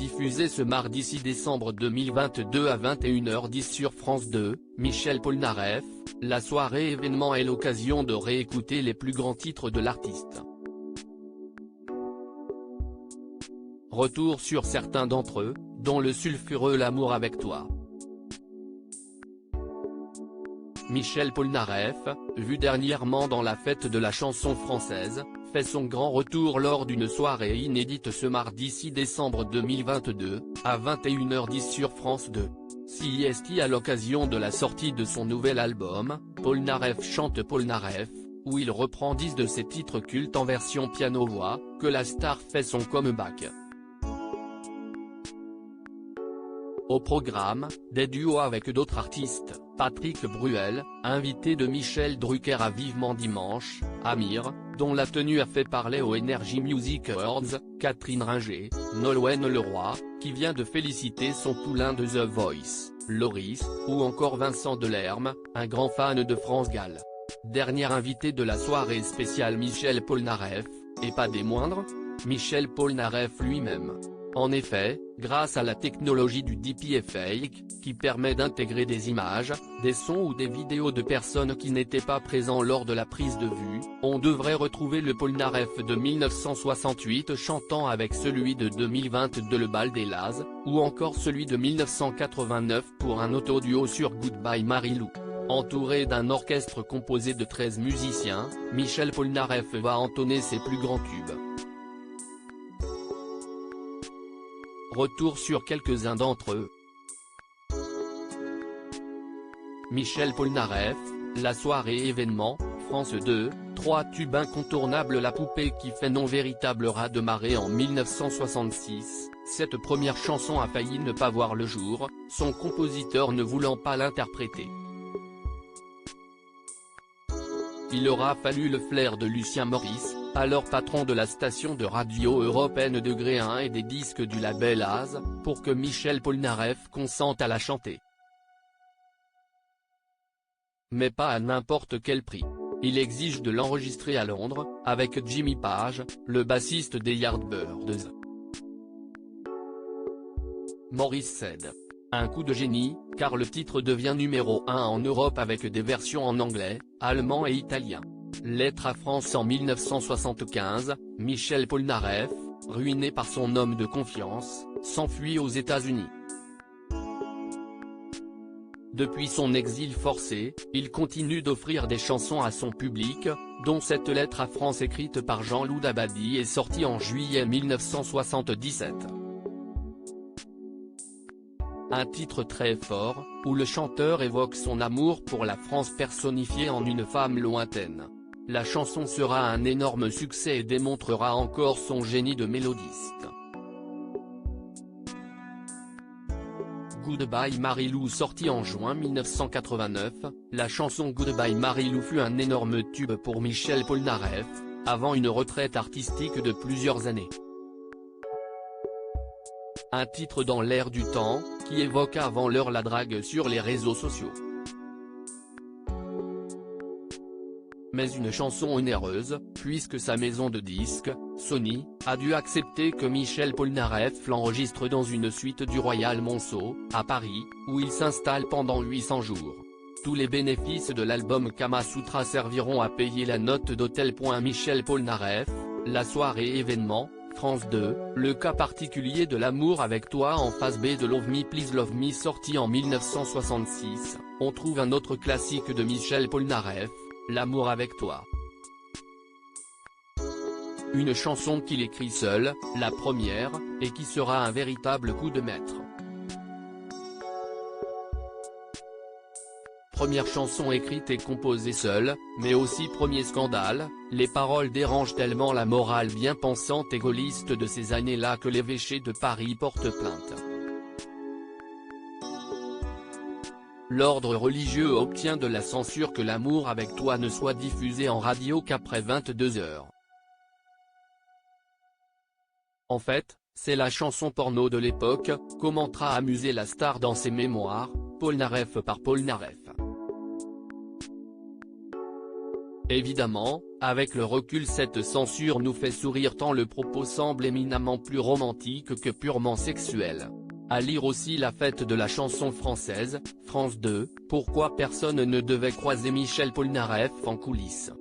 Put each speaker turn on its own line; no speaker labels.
Diffusé ce mardi 6 décembre 2022 à 21h10 sur France 2, Michel Polnareff, la soirée événement est l'occasion de réécouter les plus grands titres de l'artiste. Retour sur certains d'entre eux, dont le sulfureux L'amour avec toi. Michel Polnareff, vu dernièrement dans la fête de la chanson française, fait son grand retour lors d'une soirée inédite ce mardi 6 décembre 2022, à 21h10 sur France 2. CIST à l'occasion de la sortie de son nouvel album, Polnareff chante Polnareff, où il reprend 10 de ses titres cultes en version piano-voix, que la star fait son comeback. Au programme, des duos avec d'autres artistes, Patrick Bruel, invité de Michel Drucker à Vivement Dimanche, Amir, dont la tenue a fait parler aux Energy Music Awards, Catherine Ringer, Nolwenn Leroy, qui vient de féliciter son poulain de The Voice, Loris, ou encore Vincent Delerme, un grand fan de France Gall. Dernier invité de la soirée spéciale Michel Polnareff, et pas des moindres, Michel Polnareff lui-même. En effet, grâce à la technologie du deepfake, qui permet d'intégrer des images, des sons ou des vidéos de personnes qui n'étaient pas présents lors de la prise de vue, on devrait retrouver le Polnareff de 1968 chantant avec celui de 2022 Le Bal des Lazes, ou encore celui de 1989 pour un auto-duo sur Goodbye Marilou. Entouré d'un orchestre composé de 13 musiciens, Michel Polnareff va entonner ses plus grands tubes. Retour sur quelques-uns d'entre eux. Michel Polnareff, la soirée événement, France 2, 3 tubes incontournables. La poupée qui fait non véritable raz de marée en 1966, cette première chanson a failli ne pas voir le jour, son compositeur ne voulant pas l'interpréter. Il aura fallu le flair de Lucien Maurice, alors patron de la station de radio européenne Degré 1 et des disques du label Az, pour que Michel Polnareff consente à la chanter. Mais pas à n'importe quel prix. Il exige de l'enregistrer à Londres, avec Jimmy Page, le bassiste des Yardbirds. Maurice cède. Un coup de génie, car le titre devient numéro 1 en Europe avec des versions en anglais, allemand et italien. Lettre à France en 1975, Michel Polnareff, ruiné par son homme de confiance, s'enfuit aux États-Unis. Depuis son exil forcé, il continue d'offrir des chansons à son public, dont cette lettre à France écrite par Jean-Loup Dabadi est sortie en juillet 1977. Un titre très fort, où le chanteur évoque son amour pour la France personnifiée en une femme lointaine. La chanson sera un énorme succès et démontrera encore son génie de mélodiste. Goodbye Marilou sortie en juin 1989, la chanson Goodbye Marilou fut un énorme tube pour Michel Polnareff, avant une retraite artistique de plusieurs années. Un titre dans l'air du temps, qui évoque avant l'heure la drague sur les réseaux sociaux. Mais une chanson onéreuse, puisque sa maison de disques, Sony, a dû accepter que Michel Polnareff l'enregistre dans une suite du Royal Monceau, à Paris, où il s'installe pendant 800 jours. Tous les bénéfices de l'album Kama Sutra serviront à payer la note d'hôtel. Michel Polnareff, la soirée événement, France 2, le cas particulier de L'amour avec toi en face B de Love Me Please Love Me sorti en 1966, on trouve un autre classique de Michel Polnareff, L'amour avec toi. Une chanson qu'il écrit seul, la première, et qui sera un véritable coup de maître. Première chanson écrite et composée seule, mais aussi premier scandale, les paroles dérangent tellement la morale bien pensante et gaulliste de ces années-là que l'évêché de Paris porte plainte. L'ordre religieux obtient de la censure que L'amour avec toi ne soit diffusé en radio qu'après 22 heures. En fait, c'est la chanson porno de l'époque, commentera amusé la star dans ses mémoires, Polnareff par Polnareff. Évidemment, avec le recul cette censure nous fait sourire tant le propos semble éminemment plus romantique que purement sexuel. À lire aussi La fête de la chanson française, France 2, pourquoi personne ne devait croiser Michel Polnareff en coulisses.